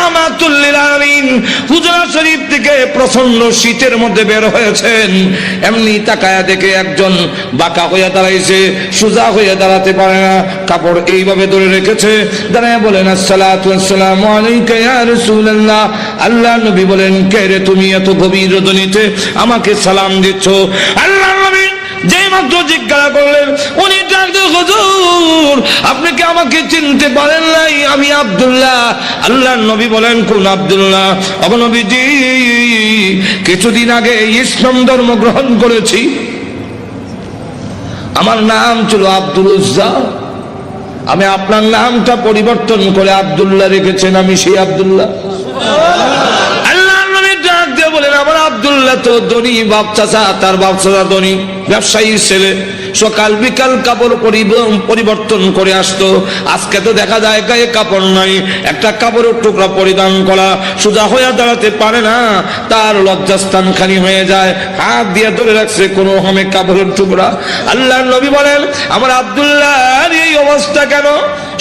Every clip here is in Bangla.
রাহমাতুল লিল আলামিন হুজরা শরীফ থেকে প্রচন্ড শীতের মধ্যে বের হয়েছেন, এমনি তাকায়া দেখে একজন বাঁকা হয়ে দাঁড়াইছে, সোজা হয়ে দাঁড়াতে পারে না, কাপড় এইভাবে ধরে রেখেছে, দাঁড়ায় বলেন আসসালাতু ওয়াসসালামু আলাইকা ইয়া রাসূলুল্লাহ। আল্লাহ নবী বলেন, কে রে তুমি এত গভীর রজনীতে আমাকে সালাম দিচ্ছ? আল্লাহ নবী যেই মাত্র জিজ্ঞাসা করলেন, উনি ডাকতে, হুজুর আপনি কি আমাকে চিনতে পারেন নাই? আমি আব্দুল্লাহ। আল্লাহর নবী বলেন, কোন আব্দুল্লাহ? ওগো নবীজি, কিছুদিন আগে ইসলাম ধর্ম গ্রহণ করেছি, আমার নাম ছিল আব্দুল উজ্জা, আমি আপনার নামটা পরিবর্তন করে আব্দুল্লাহ রেখেছেন, আমি সেই আব্দুল্লাহ। বলেন, আমার আব্দুল্লাহ তো ধনী বাপ চাচা, তার বাপ চাচা ধনী ব্যবসায়ীর ছেলে, সকাল বিকাল কাপড় পরিবর্তন করে আসতো। আজকে তো দেখা যায় গায়ে কাপড় নাই, একটা কাপড়ের টুকরা পরিধান করা, সোজা হয়ে দাঁড়াতে পারে না, তার লজ্জাস্থান খানি হয়ে যায়, হাত দিয়ে ধরে রাখছে কোনো হামে কাপড়ের টুকরা। আল্লাহর নবী বলেন, আমার আব্দুল্লাহর এই অবস্থা কেন?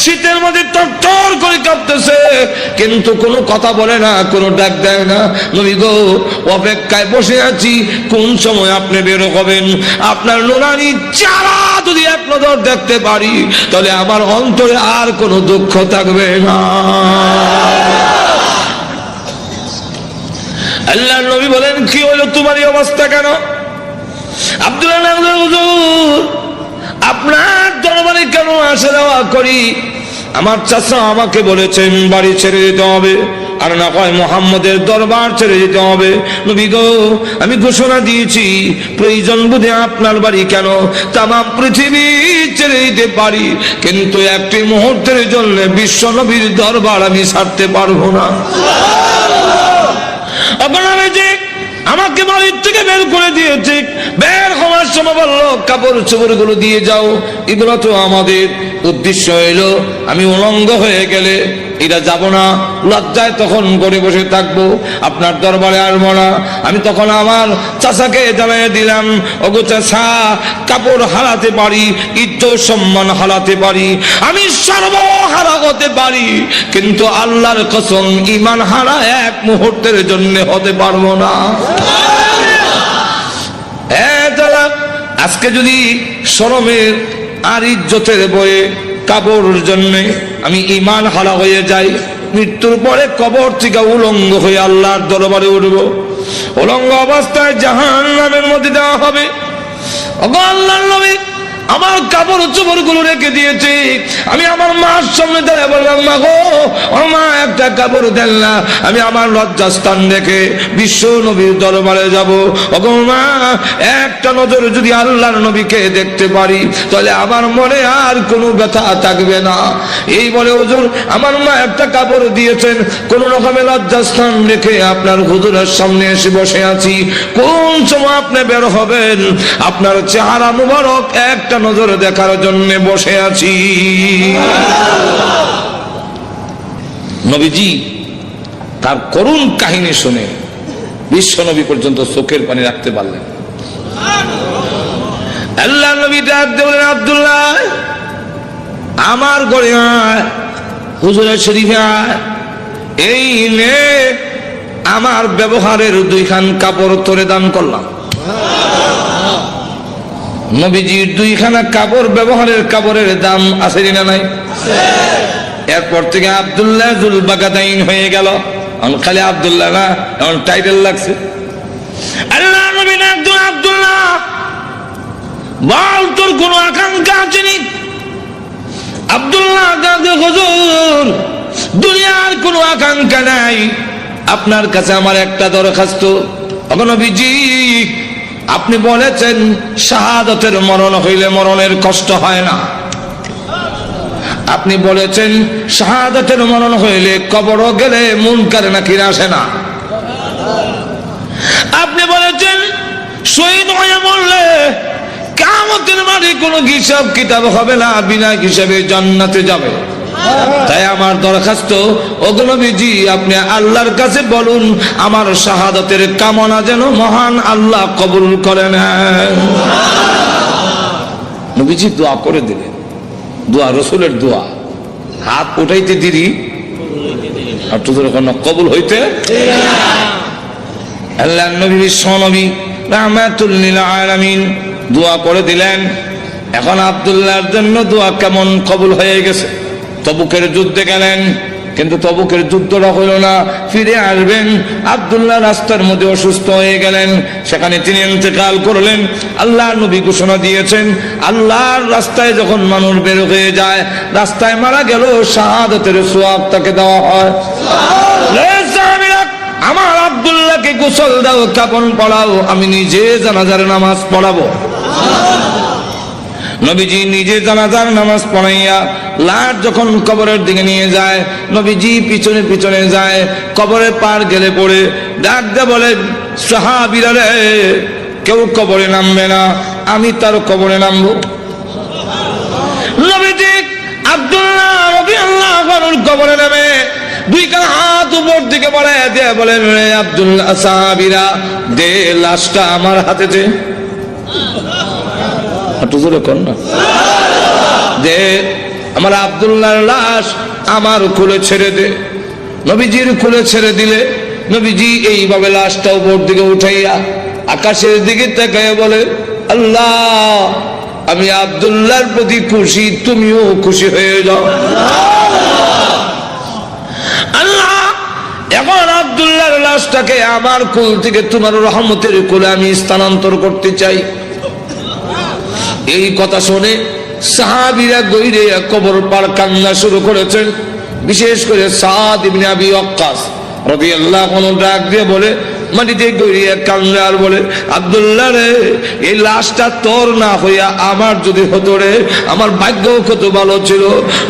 শীতের মধ্যে টরটর করে কাঁপতেছে, কিন্তু কোনো কথা বলে না, কোনো ডাক দেয় না। নবী গো, অপেক্ষায় বসে আছি, কোন সময় আপনি বের হবেন? আপনার নুরানি চেহারা যদি এক নজর দেখতে পারি, তাহলে আমার অন্তরে আর কোনো দুঃখ থাকবে না। আল্লাহর নবী বলেন, কি হলো তোমার এই অবস্থা কেন? আব্দুল্লাহ, হুজুর আপনার দরবারে কেন আসা যাওয়া করি? আমার চাচা আমাকে বলেছেন বাড়ি ছেড়ে যেতে হবে, আর না হয় মুহাম্মদের দরবার ছেড়ে যেতে হবে। নবী গো, আমি ঘোষণা দিয়েছি, প্রয়োজন বুঝে আপনার বাড়ি কেন তাম পৃথিবী ছেড়ে দিতে পারি, কিন্তু একটি মুহূর্তের জন্য বিশ্ব নবীর দরবার আমি ছাড়তে পারবো না। আপনারা যে আমাকে বাড়ির থেকে বের করে দিয়েছে, বের হওয়ার সময় বললো কাপড় চোপড় গুলো দিয়ে যাও, এগুলো তো আমাদের। উদ্দেশ্য হইলো আমি উলঙ্গ হয়ে গেলে এটা যাব না, লজ্জায় তখন করে বসে থাকবো, আপনার দরবারে আসবো না। আমি তখন আমার চাচাকে জানিয়ে দিলাম, ওগো চাচা, কাপড় হারাতে পারি, ইজ্জত সম্মান হারাতে পারি, আমি সর্বহারা হতে পারি, কিন্তু আল্লাহর কসম ঈমান হারা এক মুহূর্তের জন্য হতে পারবো না। আজকে যদি শরমের আর ইজ্জতের বয়ে কাপড়ের জন্য আমি ঈমান হারা হয়ে যাই, মৃত্যুর পরে কবর থেকে উলঙ্গ হয়ে আল্লাহর দরবারে উঠব, উলঙ্গ অবস্থায় জাহান্নামের মধ্যে দেওয়া হবে। আল্লাহর নবী আমার কাপড় চোপড় গুলো রেখে দিয়েছে, আমি আমার মার সামনে দাঁড়িয়ে বললাম, মা গো, আমার মা একটা কাপড় দেন না, আমি আমার লজ্জাস্থান রেখে বিশ্ব নবীর দরবারে যাব। ওগো মা, একটা নজর যদি আল্লাহর নবীকে দেখতে পারি, তাহলে আমার মনে আর কোনো ব্যথা থাকবে না। এই বলে হুজুর আমার মা একটা কাপড় দিয়েছেন, কোন রকমে লজ্জাস্থান রেখে আপনার হুজুরের সামনে এসে বসে আছি। কোন সময় আপনি বের হবেন, আপনার চেহারা মুবারক একটা নজরে দেখার জন্য বসে আছি। নবীজি তার করুণ কাহিনী শুনে বিশ্ব নবী পর্যন্ত চোখের পানি রাখতে পারলেন। আল্লাহ নবী ডাক দিয়ে বলেন, আব্দুল্লাহ আমার ঘরে আয়, হুজুরের শরীফে আয়, এই নে আমার ব্যবহারের দুইখান কাপড় তোরে দান করলাম। নবীজির দুইখানা কাপড়, ব্যবহারের কাপড়ের দাম আছে না নাই? এরপর থেকে আব্দুল্লাহ জুল বাগাদাইন হয়ে গেল, খালি আব্দুল্লাহ না, এমন টাইটেল লাগছে। আল্লাহ নবী আব্দুল্লাহ বল, তোর কোন আকাঙ্ক্ষা আছে নি? আব্দুল্লাহ হুজুর দুনিয়ার কোন আকাঙ্ক্ষা নাই, আপনার কাছে আমার একটা দরখাস্ত। নবীজি আপনি বলেছেন শাহাদাতের মরণ হইলে মরণের কষ্ট হয় না, আপনি বলেছেন শাহাদাতের মরণ হইলে কবর গেলে মুনকার নাকির আসে না, আপনি বলেছেন শহীদ হয়ে মরলে কিয়ামতের মাঠে কোনো হিসাব কিতাব হবে না, বিনা হিসাবে জান্নাতে যাবে। তাই আমার দরখাস্ত, ওগো নবীজি আপনি আল্লাহর কাছে বলুন আমার শাহাদাতের কামনা যেন মহান আল্লাহ কবুল করে নেন। নবীজি দোয়া করে দিলেন, দোয়া রসুলের দোয়া, হাত উঠাইতে দেরি আপনাদের কবুল হইতে আল্লাহ নবী বিশ্ব নবী রাহমাতুল লিল আলামিন দোয়া করে দিলেন। এখন আব্দুল্লাহর জন্য দোয়া কেমন কবুল হয়ে গেছে। তবুকের যুদ্ধে গেলেন, কিন্তু তবুকের যুদ্ধটা হইল না। ফিরে আসবেন, আব্দুল্লাহ রাস্তার মধ্যে অসুস্থ হয়ে গেলেন, সেখানে তিনি ইন্তেকাল করলেন। আল্লাহ নবী ঘোষণা দিয়েছেন, আল্লাহর রাস্তায় যখন মানুষ বের হয়ে যায়, রাস্তায় মারা গেল, শাহাদাতের সওয়াব তাকে দেওয়া হয়। আমার আব্দুল্লাহকে গোসল দাও, কাফন পরাও, আমি নিজে জানাজার নামাজ পড়াবো। নবীজি নিজে জানাজার নামাজ পড়াইয়া লাশ যখন কবরের দিকে নিয়ে যায়, নবীজি পিছনে পিছনে যায়। কবরে পার গেলে পড়ে ডাক দিয়ে বলে, সাহাবীরা রে, কেউ কবরে নামবে না, আমি তার কবরে নামবো। নবীজি আব্দুল্লাহ রাদিয়াল্লাহু আনহুর কবরে নামে দুই কান হাত উপর দিকে বাড়ায় দিয়ে বলেন, রে আব্দুল্লাহ, সাহাবীরা দে লাশটা আমার হাতে দে। দে আমার আব্দুল্লাহর লাশ আমার কোলে ছেড়ে দে। নবীজির কোলে ছেড়ে দিলে নবীজি এইভাবে লাশটা উপর দিকে উঠাইয়া আকাশের দিকে তাকাইয়া বলে, আল্লাহ, আমি আব্দুল্লাহর প্রতি খুশি, তুমিও খুশি হয়ে যাও। আল্লাহ, এখন আব্দুল্লাহর লাশটাকে আমার কোল থেকে তোমার রহমতের কোলে আমি স্থানান্তর করতে চাই। এই কথা শুনে সাহাবীরা গইরে কবর পার কান্না শুরু করেছেন। বিশেষ করে সাদ ইবনে আবি ওয়াক্কাস রাদিয়াল্লাহু আনহু ডাক দিয়ে বলে, মাটিতে গইরে কান্না আর বলে, আব্দুল্লাহ রে, এই লাশটা তোর না হইয়া আমার যদি হতো রে, আমার ভাগ্য কত ভালো ছিল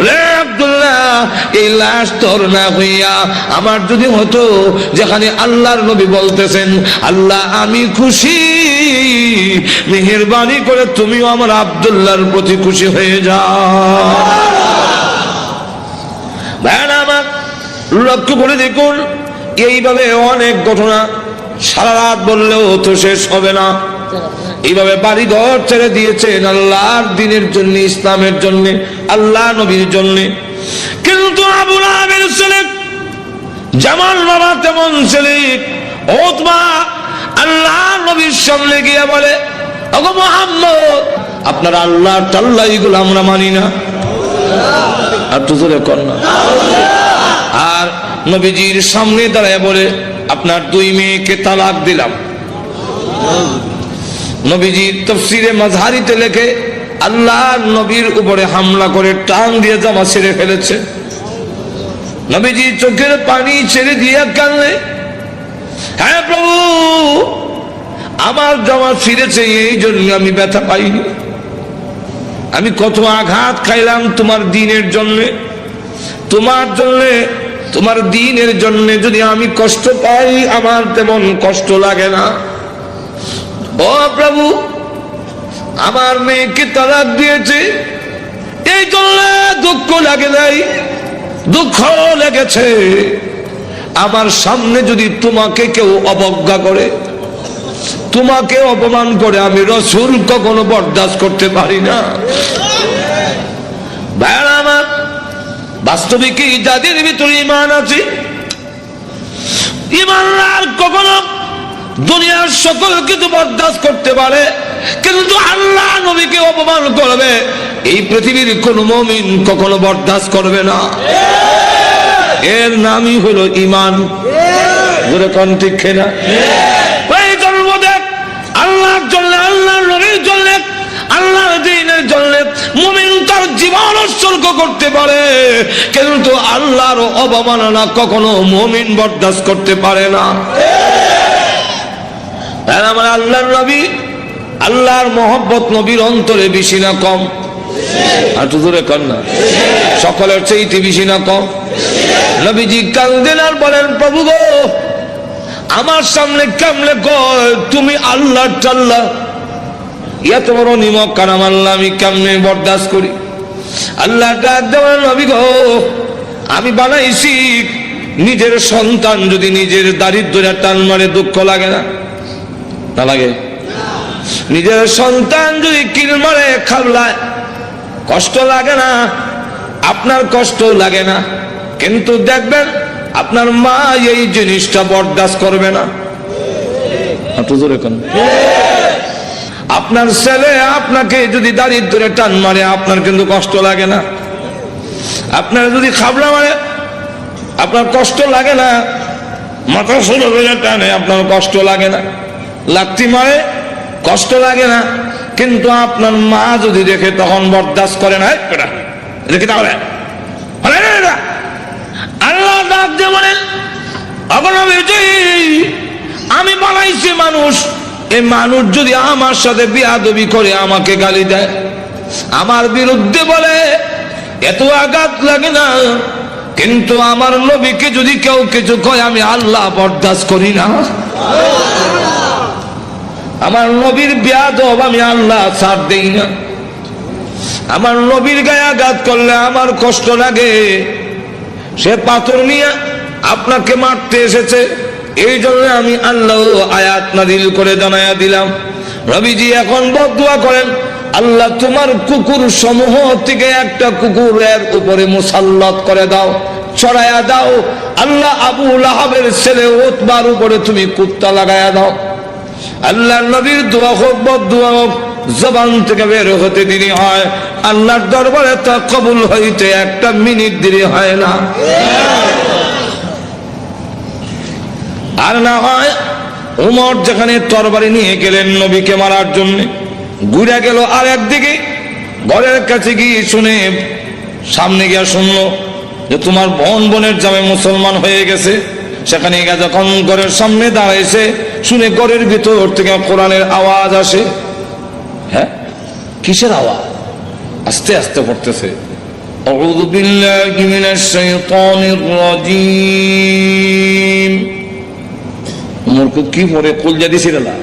রে আব্দুল্লাহ। এই লাশ তোর না হইয়া আমার যদি হতো, যেখানে আল্লাহর নবী বলতেছেন, আল্লাহ আমি খুশি, মেহেরবানি করে তুমিও আমার আব্দুল্লাহর প্রতি খুশি হয়ে যাও। ভাইরা আমার, লক্ষ্য করে দেখুন, এইভাবে অনেক ঘটনা সারা রাত বললেও তো শেষ হবে না। এইভাবে বাড়ি ঘর ছেড়ে দিয়েছেন আল্লাহর দ্বীনের জন্য, ইসলামের জন্য, আল্লাহ নবীর জন্য। কিন্তু আবু লাহাবের ছেলে যেমন বাবা তেমন ছেলে উতবা আল্লাহ নবীর সামনে গিয়ে বলে, ওগো মুহাম্মদ, আপনার আল্লাহ টাল্লাহ এগুলো আমরা মানি না। আর তো জোরে কর না। আর নবীজির সামনে দাঁড়ায় বলে, আপনার দুই মেয়েকে তালাক দিলাম। নবীজি তাফসীরে মাযহারিতে লেখে, আল্লাহ নবীর উপরে হামলা করে টান দিয়ে জামা ছেড়ে ফেলেছে। নবীজি চোখের পানি ছেড়ে দিয়ে কাঁদলে, হ্যাঁ প্রভু, আমার জামা ছিঁড়েছে, এই জন্য আমি ব্যথা পাইনি। আমি কত আঘাত খাইলাম তোমার দ্বীনের জন্য, তোমার জন্য, তোমার দ্বীনের জন্য যদি আমি কষ্ট পাই, আমার তেমন কষ্ট লাগে না। ও প্রভু, আমার মেয়েকে তালাক দিয়েছে, এই জন্য দুঃখ লাগে নাই, দুঃখ লেগেছে। আমার সামনে যদি তোমাকে কেউ অবজ্ঞা করে, তোমাকে অপমান করে, আমি রাসূল কখনো বরদাস্ত করতে পারি না। ভাইরা আমার, বাস্তবিকই যাদের ভিতরে ঈমান আছে, ঈমানদার কখনো দুনিয়ার সকল কিছু বরদাস্ত করতে পারে, কিন্তু আল্লাহ নবীকে অপমান করবে, এই পৃথিবীর কোন মুমিন কখনো বরদাস্ত করবে না। এর নামই হলো ঈমান। জোরে কোন ঠিক না? আল্লাহর জন্য, আল্লাহর নবীর জন্য, আল্লাহর দ্বীনের জন্য মুমিন তার জীবন উৎসর্গ করতে পারে, কিন্তু আল্লাহর অবমাননা কখনো মুমিন বরদাস্ত করতে পারে না। আমার আল্লাহর নবী, আল্লাহর মহব্বত নবীর অন্তরে বেশি না কম? আর তো জোরে কর না। সকলের চাইতে বেশি না কম? নবীজি কাঁদেন আর বলেন, প্রভু গো, আমার সামনে কেমনে কয় তুমি আল্লাহ টাল্লাহ, এত বড় নিমক কারাম আল্লাহ আমি কেমনে বরদাস্ত করি? আল্লাহ ডাক দেওয়ার, নবী গো, আমি বানাইছি, নিজের সন্তান যদি নিজের দারিদ্র্য টান মারে দুঃখ লাগে না? না লাগে? নিজের সন্তান যদি কিল মারে খাবলায় কষ্ট লাগে না? আপনার কষ্ট লাগে না, কিন্তু দেখবেন আপনার মা এই জিনিসটা বরদাস্ত করবে না। আপনার ছেলে আপনাকে যদি দাড়ির ধরে টান মারে আপনার কিন্তু কষ্ট লাগে না? আপনার যদি খাবলা মারে আপনার কষ্ট লাগে না? মাথা সোজা করে টানে আপনার কষ্ট লাগে না? লাত্তি মারে কষ্ট লাগে না? কিন্তু আপনার মা যদি দেখে তখন বরদাস্ত করে না। দেখি তাহলে আল্লাহ ডাক দিয়ে বলেন, আমি বানাইছি মানুষ, এই মানুষ যদি আমার সাথে বেয়াদবি করে, আমাকে গালি দেয়, আমার বিরুদ্ধে বলে, এত আঘাত লাগে না। কিন্তু আমার নবীকে যদি কেউ কিছু কয়, আমি আল্লাহ বরদাস্ত করি না। আমার নবীর বেয়াদব আমি আল্লাহ ছাড় দেই না। আমার নবীর গায়ে আঘাত করলে আমার কষ্ট লাগে। সে পাথর নিয়ে আপনাকে মারতে এসেছে, এই জন্য আমি আল্লাহ আয়াত নাযিল করে জানায়া দিলাম। নবীজি এখন বদদুয়া করেন, আল্লাহ তোমার কুকুর সমূহ থেকে একটা কুকুরের উপরে মুসাল্লাত করে দাও, ছড়ায়া দাও। আল্লাহ আবু লাহাবের ছেলে উতবার উপরে তুমি কুত্তা লাগায়া দাও। আল্লাহ নবীর দোয়া হোক বদদুয়া হোক, জবান থেকে বের হতে দেরি হয়, আল্লাহর দরবারে তা কবুল হইতে একটা মিনিট দেরি হয় না। আর না হয় উমর যেখানে তরবারি নিয়ে গেলেন নবীকে মারার জন্য, ঘুরে গেল আর একদিকে, ঘরের কাছে গিয়ে শুনে, সামনে গিয়ে শুনলো যে তোমার বোনের জামাই মুসলমান হয়ে গেছে। সেখানে গিয়ে যখন ঘরের সামনে দাঁড়াইছে, শুনে ঘরের ভিতর থেকে কোরআনের আওয়াজ আসে। হ্যাঁ, কিসের আওয়াজ? আস্তে আস্তে পড়তেছে, আউযু বিল্লাহি মিনাশ শাইতানির রাজীম। উমরকে কি পড়ে কলজা দিছিল না?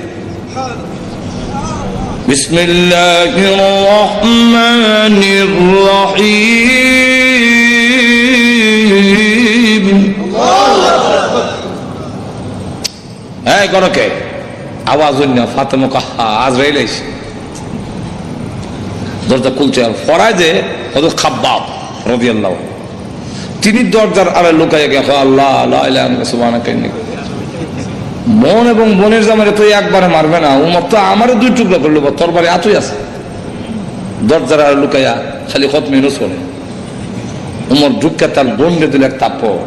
বিসমিল্লাহির রহমানির রহিম। এই করকে আওয়াজ হইল না, ফাতেমা কাহা আজরাইল আইছে, দরজা খুলছে। আর ফরায় যে হযরত খাব্বাব রাদিয়াল্লাহু, তিনি দরজার আড়ালে লুকাইয়া গেছে, আল্লাহ লা ইলাহা ইল্লাল্লাহ সুবহানাকা ইন্নী। বোন এবং বোনের জামাইরে তো একবারে মারবে না, উমর তো আমারও দুই টুকরা করলো, তরবারি আতই আছে। দরজার আড়ালে লুকাইয়া খালি খতমে নুস পড়ে। উমর ঢুকে তার বোনরে দিল এক থাপ্পড়,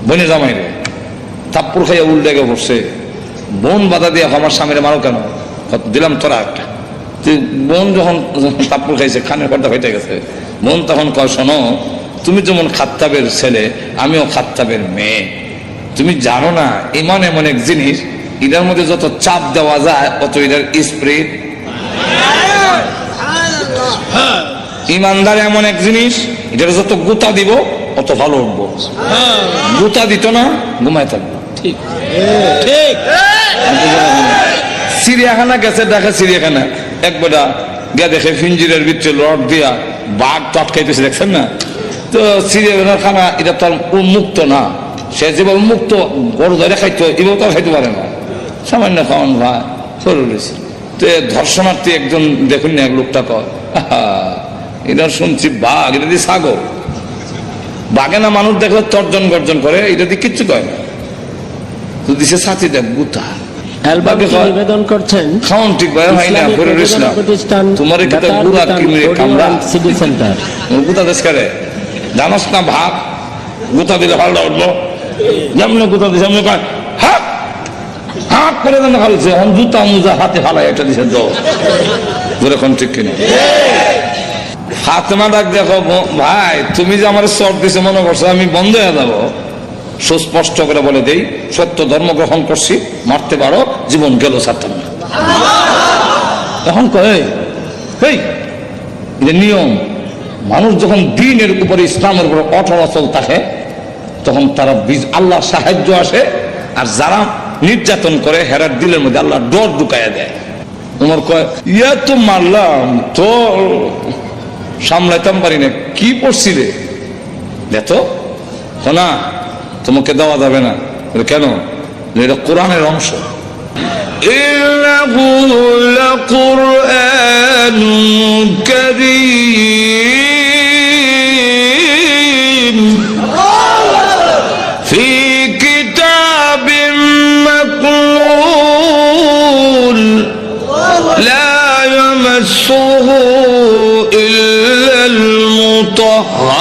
বোনের জামাইরে থাপ্পড় খাইয়া উল্টে গিয়ে বসছে। বোন বাধা দিয়ে, আমার স্বামীরে মারো কেন? দিলাম তোরা একটা। বোন যখন থাপ্পড় খাইছে, খানের পর্দা হইতে গেছে, বোন তখন কয়, শোনো, তুমি যেমন খাত্তাবের ছেলে, আমিও খাত্তাবের মেয়ে। তুমি জানো না ইমান এমন এক জিনিস, এটার মধ্যে যত চাপ দেওয়া যায় অত এটার স্পিরিট। ইমানদার এমন এক জিনিস, এটার যত গুতা দিব অত ভালো উঠবো। গুতা দিত না, ঘুমায় থাকবো। ঠিক ঠিক। চিড়িয়াখানা গেছে, দেখে চিড়িয়াখানা এক বেটা গিয়া দেখে ফিঞ্জিরের ভিতরে রড দিয়া বাঘ টটকাইতেছে, দেখছেন না? তো চিড়িয়াখানা এটা তো উন্মুক্ত না, সে যেভাবে মুক্ত গরু ধরে খাইতো এভাবে তো খাইতে পারে না, সামান্য খাওয়ান ভাই সরু রয়েছে। তো ধর্ষণার্থী একজন দেখুন না, এক লোকটা কয়, এটা শুনছি বাঘ, এটা দিয়ে ছাগল। বাঘে না মানুষ দেখলে তর্জন গর্জন করে, এটা দিয়ে কিচ্ছু কয় না। তো দিছে ছাতি দেখ গুতা নিবেদন করছেন খাওয়ান ঠিক ভাই হয় না, তোমার একটা গুড়া কিমে কামড়া সিটি সেন্টার গুতা দেশ করে জানাস না ভাব, গুতা দিলে ভালো উঠলো, যেমন গুতা দিছে এমনি কয় হাত হাত করে দেন খালছে, এখন জুতা মুজা হাতে ফালাই একটা দিছে এখন ঠিক কিনা? ফাতেমা ডাক দেখো, ভাই তুমি যে আমার চট দিছে মনে করছো আমি বন্ধ হয়ে যাবো? সুস্পষ্ট করে বলে দেই, সত্য ধর্ম গ্রহণ করছি, মারতে পারো, জীবন গেল ছাড়তাম না। তখন কয় এটা নিয়ম, মানুষ যখন দ্বীনের উপরে ইসলামের উপরে অটল অচল থাকে তখন তারা আল্লাহর সাহায্য আসে, আর যারা নির্যাতন করে হেরার দিলের মধ্যে আল্লাহ ডর ঢুকাইয়া দেয়। তোমার কয় ইয়া তো মারলাম তো সামলাইতাম পারি না, কি পড়ছিলে দেখো না, তোমাকে দেওয়া যাবে না। কেন? এটা কোরআনের অংশ। ইন্নাহু লাকুরআনুন কারীম ফি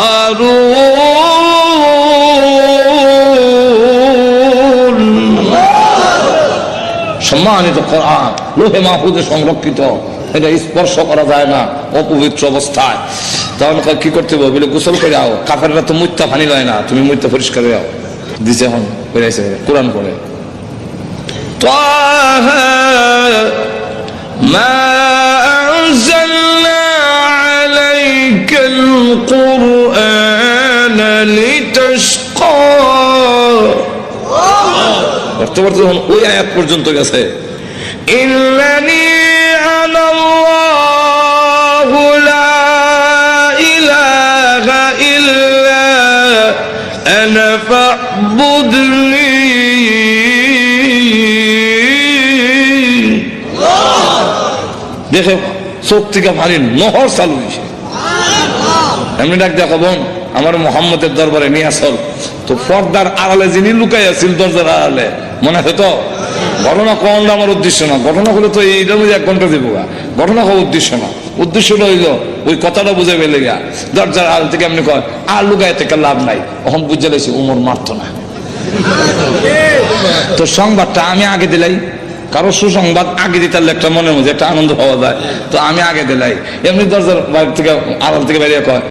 হারুন। সম্মানিত কোরআন লোহে মাহফুজে সংরক্ষিত, এটা স্পর্শ করা যায় না অপবিত্র অবস্থায়। তখন কি করতে হবে বলে গোসল করে আও, কাফেররা তো মুত্তা পানি লয় না, তুমি মুত্তা পরিষ্কার হয়ে আও দিছে। এখন বেড়াইছে কোরআন পড়ে তাহা মা আনজালনা আলাইকাল কুরআন লিতাশকা। বর্তমান ওই আয়াত পর্যন্ত গেছে ইন্নানি আনাল্লাহু লা ইলাহা ইল্লা আনা ফা'বুদনি। দেখো চোখ থেকে পানি নহর চালু হয়েছে। এমনি ডাক দেখো বোন, আমার মোহাম্মদের দরবারে নিয়ে আসল তো পর্দার আড়ালে যিনি লুকাই আছিল দরজার আড়ালে, মনে আছে তো? ঘটনা কোন আমার উদ্দেশ্য না, ঘটনা হলে তো এইটার মধ্যে 1 ঘন্টা দেবো। ঘটনা হওয়ার উদ্দেশ্য না, উদ্দেশ্যটা হইল ওই কথাটা বুঝে পেলে গা দরজার আড়াল থেকে এমনি কয় আর লুকাই থেকে লাভ নাই। এখন বুঝে লেছি উমর মারতো না। তো সংবাদটা আমি আগে দিলাই, কারো সুসংবাদ আগে দিতে একটা মনের মধ্যে একটা আনন্দ পাওয়া যায়, তো আমি আগে দিলাই। এমনি দরজার বাইরে থেকে আড়াল থেকে বেরিয়ে কয়